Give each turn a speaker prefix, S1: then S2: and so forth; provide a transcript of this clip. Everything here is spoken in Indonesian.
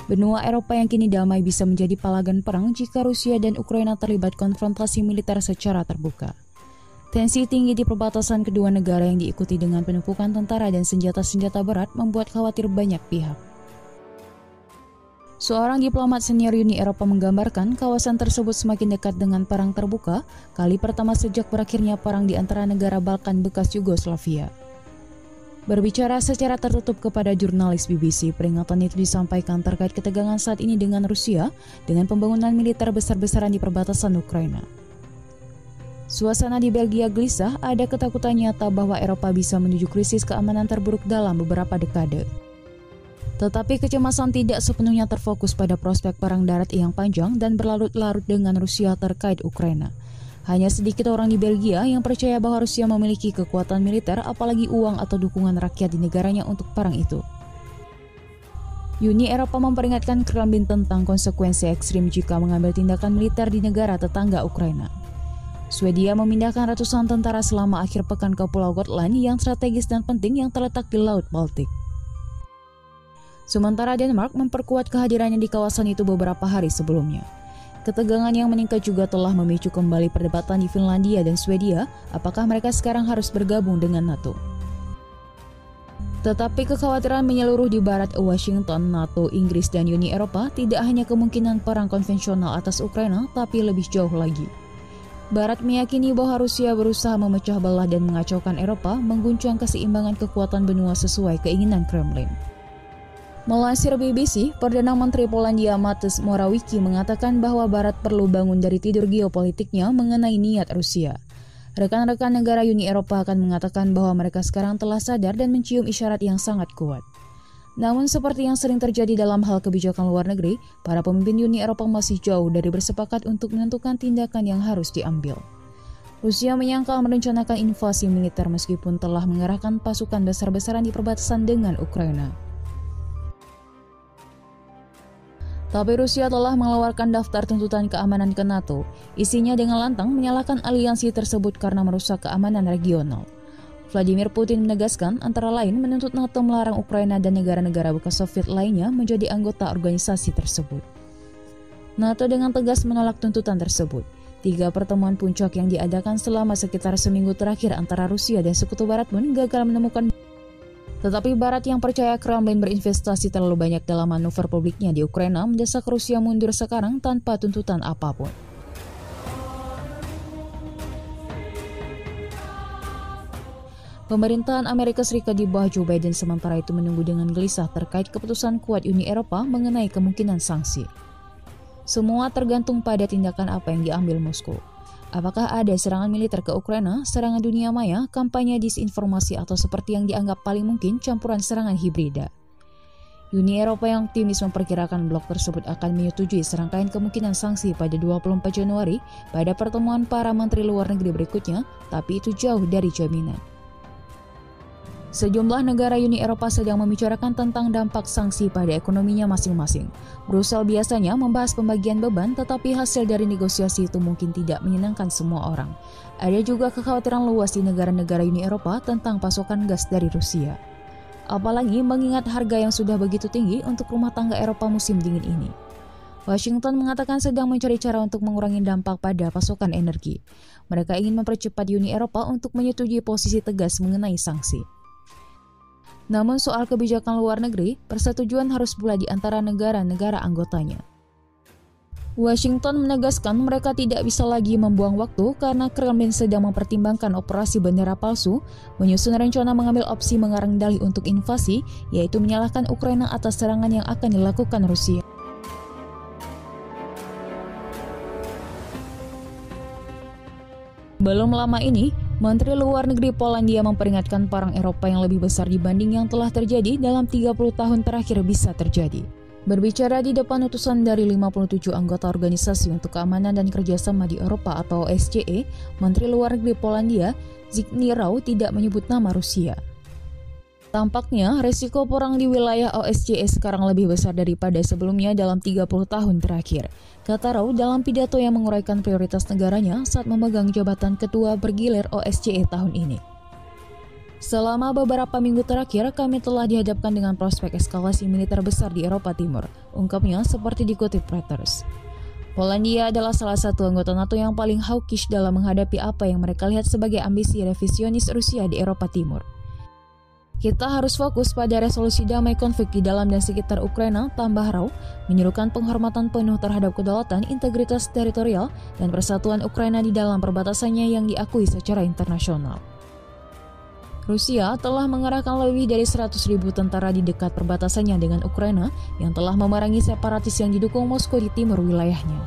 S1: Benua Eropa yang kini damai bisa menjadi palagan perang jika Rusia dan Ukraina terlibat konfrontasi militer secara terbuka. Tensi tinggi di perbatasan kedua negara yang diikuti dengan penumpukan tentara dan senjata-senjata berat membuat khawatir banyak pihak. Seorang diplomat senior Uni Eropa menggambarkan kawasan tersebut semakin dekat dengan perang terbuka, kali pertama sejak berakhirnya perang di antara negara Balkan bekas Yugoslavia. Berbicara secara tertutup kepada jurnalis BBC, peringatan itu disampaikan terkait ketegangan saat ini dengan Rusia dengan pembangunan militer besar-besaran di perbatasan Ukraina. Suasana di Belgia gelisah, ada ketakutan nyata bahwa Eropa bisa menuju krisis keamanan terburuk dalam beberapa dekade. Tetapi kecemasan tidak sepenuhnya terfokus pada prospek perang darat yang panjang dan berlarut-larut dengan Rusia terkait Ukraina. Hanya sedikit orang di Belgia yang percaya bahwa Rusia memiliki kekuatan militer, apalagi uang atau dukungan rakyat di negaranya untuk perang itu. Uni Eropa memperingatkan Kremlin tentang konsekuensi ekstrim jika mengambil tindakan militer di negara tetangga Ukraina. Swedia memindahkan ratusan tentara selama akhir pekan ke Pulau Gotland yang strategis dan penting yang terletak di Laut Baltik. Sementara Denmark memperkuat kehadirannya di kawasan itu beberapa hari sebelumnya. Ketegangan yang meningkat juga telah memicu kembali perdebatan di Finlandia dan Swedia, apakah mereka sekarang harus bergabung dengan NATO. Tetapi kekhawatiran menyeluruh di barat Washington, NATO, Inggris, dan Uni Eropa tidak hanya kemungkinan perang konvensional atas Ukraina, tapi lebih jauh lagi. Barat meyakini bahwa Rusia berusaha memecah belah dan mengacaukan Eropa, mengguncang keseimbangan kekuatan benua sesuai keinginan Kremlin. Melansir BBC, Perdana Menteri Polandia Mateusz Morawiecki mengatakan bahwa Barat perlu bangun dari tidur geopolitiknya mengenai niat Rusia. Rekan-rekan negara Uni Eropa akan mengatakan bahwa mereka sekarang telah sadar dan mencium isyarat yang sangat kuat. Namun seperti yang sering terjadi dalam hal kebijakan luar negeri, para pemimpin Uni Eropa masih jauh dari bersepakat untuk menentukan tindakan yang harus diambil. Rusia menyangkal merencanakan invasi militer meskipun telah mengerahkan pasukan besar-besaran di perbatasan dengan Ukraina. Tapi Rusia telah mengeluarkan daftar tuntutan keamanan ke NATO. Isinya dengan lantang menyalahkan aliansi tersebut karena merusak keamanan regional. Vladimir Putin menegaskan antara lain menuntut NATO melarang Ukraina dan negara-negara bekas Soviet lainnya menjadi anggota organisasi tersebut. NATO dengan tegas menolak tuntutan tersebut. 3 pertemuan puncak yang diadakan selama sekitar seminggu terakhir antara Rusia dan Sekutu Barat pun gagal menemukan. Tetapi Barat yang percaya Kremlin berinvestasi terlalu banyak dalam manuver publiknya di Ukraina mendesak Rusia mundur sekarang tanpa tuntutan apapun. Pemerintahan Amerika Serikat di bawah Joe Biden sementara itu menunggu dengan gelisah terkait keputusan kuat Uni Eropa mengenai kemungkinan sanksi. Semua tergantung pada tindakan apa yang diambil Moskow. Apakah ada serangan militer ke Ukraina, serangan dunia maya, kampanye disinformasi atau seperti yang dianggap paling mungkin campuran serangan hibrida? Uni Eropa yang optimis memperkirakan blok tersebut akan menyetujui serangkaian kemungkinan sanksi pada 24 Januari pada pertemuan para menteri luar negeri berikutnya, tapi itu jauh dari jaminan. Sejumlah negara Uni Eropa sedang membicarakan tentang dampak sanksi pada ekonominya masing-masing. Brussel biasanya membahas pembagian beban, tetapi hasil dari negosiasi itu mungkin tidak menyenangkan semua orang. Ada juga kekhawatiran luas di negara-negara Uni Eropa tentang pasokan gas dari Rusia. Apalagi mengingat harga yang sudah begitu tinggi untuk rumah tangga Eropa musim dingin ini. Washington mengatakan sedang mencari cara untuk mengurangi dampak pada pasokan energi. Mereka ingin mempercepat Uni Eropa untuk menyetujui posisi tegas mengenai sanksi. Namun soal kebijakan luar negeri, persetujuan harus pula di antara negara-negara anggotanya. Washington menegaskan mereka tidak bisa lagi membuang waktu karena Kremlin sedang mempertimbangkan operasi bendera palsu, menyusun rencana mengambil opsi mengarang dalih untuk invasi, yaitu menyalahkan Ukraina atas serangan yang akan dilakukan Rusia. Belum lama ini, Menteri Luar Negeri Polandia memperingatkan perang Eropa yang lebih besar dibanding yang telah terjadi dalam 30 tahun terakhir bisa terjadi. Berbicara di depan utusan dari 57 anggota Organisasi untuk Keamanan dan Kerjasama di Eropa atau OSCE, Menteri Luar Negeri Polandia, Zbigniew Rau tidak menyebut nama Rusia. Tampaknya, resiko perang di wilayah OSCE sekarang lebih besar daripada sebelumnya dalam 30 tahun terakhir, kata Rau dalam pidato yang menguraikan prioritas negaranya saat memegang jabatan ketua bergilir OSCE tahun ini. Selama beberapa minggu terakhir, kami telah dihadapkan dengan prospek eskalasi militer besar di Eropa Timur, ungkapnya seperti dikutip Reuters. Polandia adalah salah satu anggota NATO yang paling hawkish dalam menghadapi apa yang mereka lihat sebagai ambisi revisionis Rusia di Eropa Timur. Kita harus fokus pada resolusi damai konflik di dalam dan sekitar Ukraina, tambah Rau, menyerukan penghormatan penuh terhadap kedaulatan, integritas teritorial, dan persatuan Ukraina di dalam perbatasannya yang diakui secara internasional. Rusia telah mengerahkan lebih dari 100.000 tentara di dekat perbatasannya dengan Ukraina yang telah memerangi separatis yang didukung Moskow di timur wilayahnya.